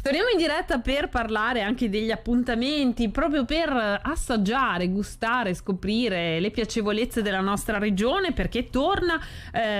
Torniamo in diretta per parlare anche degli appuntamenti, proprio per assaggiare, gustare, scoprire le piacevolezze della nostra regione, perché torna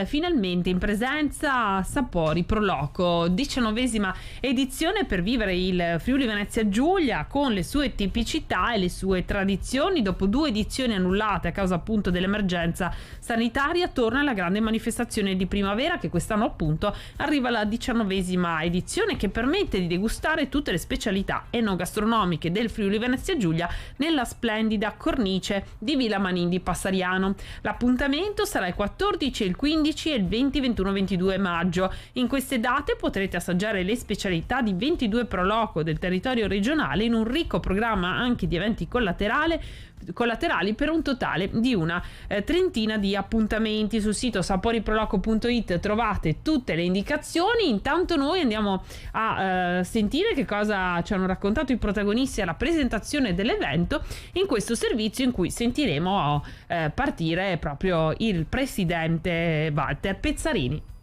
finalmente in presenza Sapori Pro Loco, 19ª edizione per vivere il Friuli Venezia Giulia con le sue tipicità e le sue tradizioni. Dopo 2 edizioni annullate a causa appunto dell'emergenza sanitaria, torna la grande manifestazione di primavera, che quest'anno appunto arriva alla 19ª edizione, che permette di degustare tutte le specialità enogastronomiche del Friuli Venezia Giulia nella splendida cornice di Villa Manin di Passariano. L'appuntamento sarà il 14, il 15 e il 20, 21, 22 maggio. In queste date potrete assaggiare le specialità di 22 Pro Loco del territorio regionale in un ricco programma anche di eventi collaterali per un totale di una trentina di appuntamenti. Sul sito saporiproloco.it trovate tutte le indicazioni. Intanto noi andiamo a sentire che cosa ci hanno raccontato i protagonisti alla presentazione dell'evento in questo servizio, in cui sentiremo partire proprio il presidente Walter Pezzarini.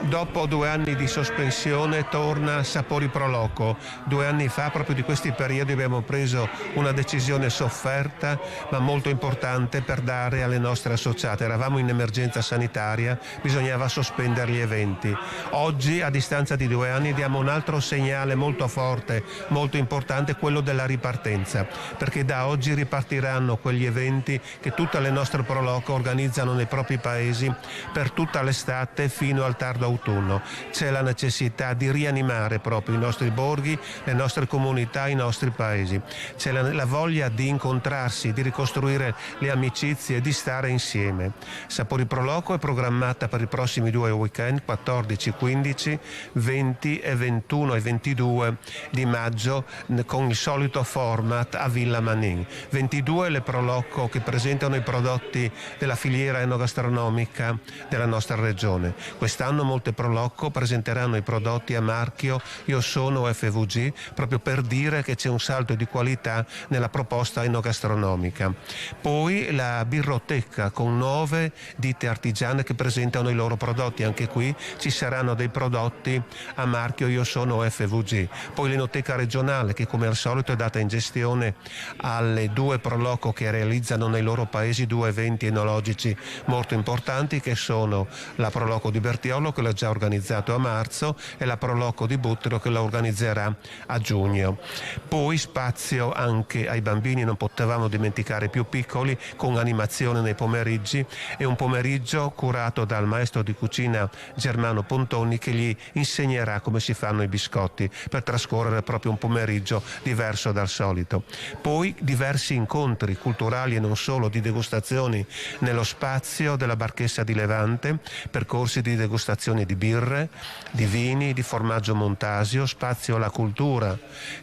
Dopo 2 anni di sospensione torna Sapori Pro Loco. 2 anni fa, proprio di questi periodi, abbiamo preso una decisione sofferta ma molto importante per dare alle nostre associate. Eravamo in emergenza sanitaria, bisognava sospendere gli eventi. Oggi, a distanza di 2 anni, diamo un altro segnale molto forte, molto importante, quello della ripartenza, perché da oggi ripartiranno quegli eventi che tutte le nostre Pro Loco organizzano nei propri paesi per tutta l'estate fino al tardo autunno. C'è la necessità di rianimare proprio i nostri borghi, le nostre comunità, i nostri paesi. C'è la voglia di incontrarsi, di ricostruire le amicizie, di stare insieme. Sapori Pro Loco è programmata per i prossimi 2 weekend, 14, 15, 20 e 21 e 22 di maggio, con il solito format a Villa Manin. 22 le Pro Loco che presentano i prodotti della filiera enogastronomica della nostra regione. Quest'anno molte Pro Loco presenteranno i prodotti a marchio Io Sono FVG, proprio per dire che c'è un salto di qualità nella proposta enogastronomica. Poi la birroteca con 9 ditte artigiane che presentano i loro prodotti. Anche qui ci saranno dei prodotti a marchio Io Sono FVG. Poi l'enoteca regionale, che come al solito è data in gestione alle 2 Pro Loco che realizzano nei loro paesi 2 eventi enologici molto importanti, che sono la Pro Loco di Bertiolo, che l'ha già organizzato a marzo, e la Pro Loco di Buttero, che la organizzerà a giugno. Poi spazio anche ai bambini, non potevamo dimenticare i più piccoli, con animazione nei pomeriggi, e un pomeriggio curato dal maestro di cucina Germano Pontoni, che gli insegnerà come si fanno i biscotti, per trascorrere proprio un pomeriggio diverso dal solito. Poi diversi incontri culturali e non solo, di degustazioni nello spazio della Barchessa di Levante, percorsi di degustazioni di birre, di vini, di formaggio Montasio, spazio alla cultura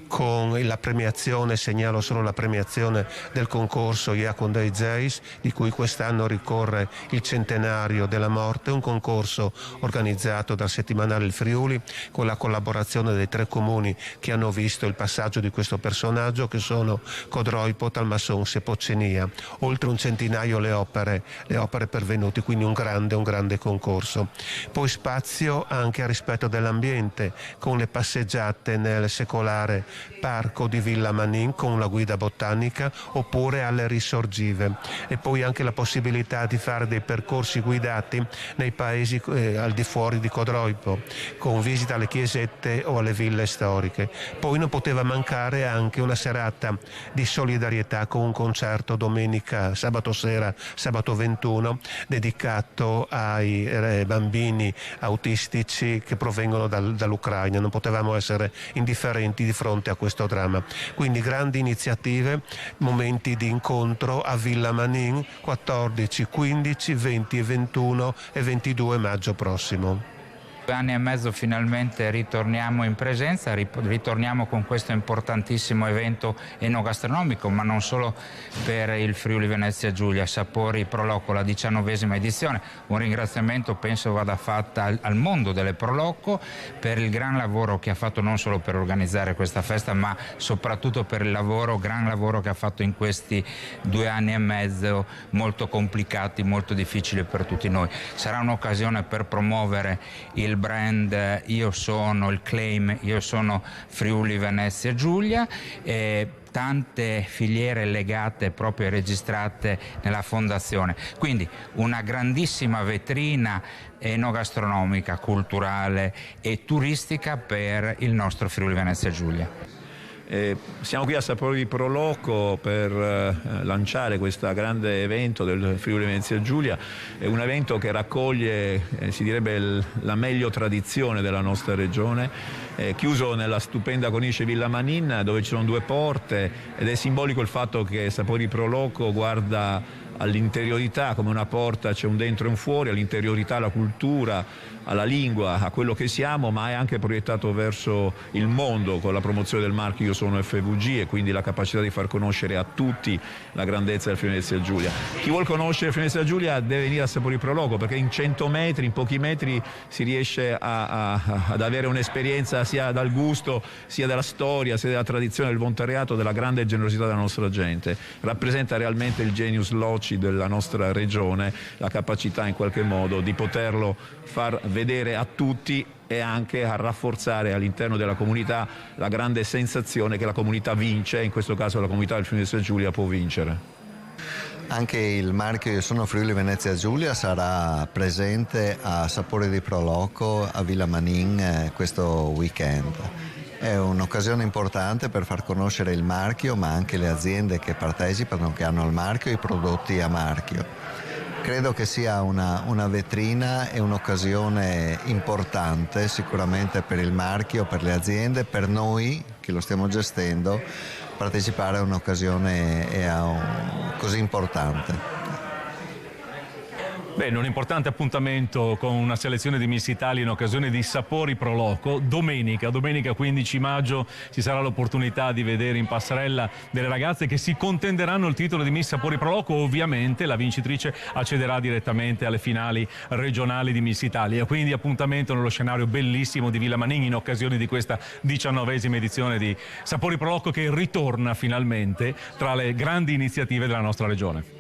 con la premiazione, segnalo solo la premiazione del concorso Iacon dei Zeis, di cui quest'anno ricorre il centenario della morte, un concorso organizzato dal settimanale Il Friuli con la collaborazione dei 3 comuni che hanno visto il passaggio di questo personaggio, che sono Codroipo, Talmassons e Poccenia. Oltre un centinaio le opere pervenute, quindi un grande concorso. Poi spazio anche al rispetto dell'ambiente, con le passeggiate nel secolare parco di Villa Manin con la guida botanica, oppure alle risorgive, e poi anche la possibilità di fare dei percorsi guidati nei paesi al di fuori di Codroipo, con visita alle chiesette o alle ville storiche. Poi non poteva mancare anche una serata di solidarietà con un concerto sabato sera, sabato 21, dedicato ai bambini autistici che provengono dall'Ucraina. Non potevamo essere indifferenti di fronte a questo dramma. Quindi grandi iniziative, momenti di incontro a Villa Manin 14, 15, 20, 21 e 22 maggio prossimo. 2 anni e mezzo finalmente ritorniamo in presenza, ritorniamo con questo importantissimo evento enogastronomico, ma non solo per il Friuli Venezia Giulia. Sapori Pro Loco, la 19ª edizione. Un ringraziamento penso vada fatta al mondo delle Pro Loco per il gran lavoro che ha fatto, non solo per organizzare questa festa, ma soprattutto per il gran lavoro che ha fatto in questi 2 anni e mezzo molto complicati, molto difficili per tutti noi. Sarà un'occasione per promuovere il brand Io sono, il claim Io sono Friuli Venezia Giulia, tante filiere legate proprio e registrate nella fondazione, quindi una grandissima vetrina enogastronomica, culturale e turistica per il nostro Friuli Venezia Giulia. Siamo qui a Sapori Pro Loco per lanciare questo grande evento del Friuli Venezia Giulia. È un evento che raccoglie, si direbbe, la meglio tradizione della nostra regione, chiuso nella stupenda cornice Villa Manin, dove ci sono 2 porte, ed è simbolico il fatto che Sapori Pro Loco guarda all'interiorità, come una porta c'è un dentro e un fuori, all'interiorità la cultura, alla lingua, a quello che siamo, ma è anche proiettato verso il mondo con la promozione del marchio Io sono FVG, e quindi la capacità di far conoscere a tutti la grandezza del Friuli Venezia Giulia. Chi vuol conoscere il Friuli Venezia Giulia deve venire a Sapori Pro Loco, perché in 100 metri, in pochi metri, si riesce ad avere un'esperienza sia dal gusto, sia della storia, sia della tradizione del volontariato, della grande generosità della nostra gente. Rappresenta realmente il genius loci della nostra regione, la capacità in qualche modo di poterlo far vedere a tutti e anche a rafforzare all'interno della comunità la grande sensazione che la comunità vince, in questo caso la comunità del Friuli Venezia Giulia può vincere. Anche il marchio Io sono Friuli Venezia Giulia sarà presente a Sapori di Pro Loco a Villa Manin questo weekend. È un'occasione importante per far conoscere il marchio, ma anche le aziende che partecipano, che hanno il marchio e i prodotti a marchio. Credo che sia una vetrina e un'occasione importante sicuramente per il marchio, per le aziende, per noi che lo stiamo gestendo, partecipare a un'occasione così importante. Bene, un importante appuntamento con una selezione di Miss Italia in occasione di Sapori Pro Loco. Domenica 15 maggio ci sarà l'opportunità di vedere in passerella delle ragazze che si contenderanno il titolo di Miss Sapori Pro Loco. Ovviamente la vincitrice accederà direttamente alle finali regionali di Miss Italia. Quindi appuntamento nello scenario bellissimo di Villa Manin in occasione di questa 19ª edizione di Sapori Pro Loco, che ritorna finalmente tra le grandi iniziative della nostra regione.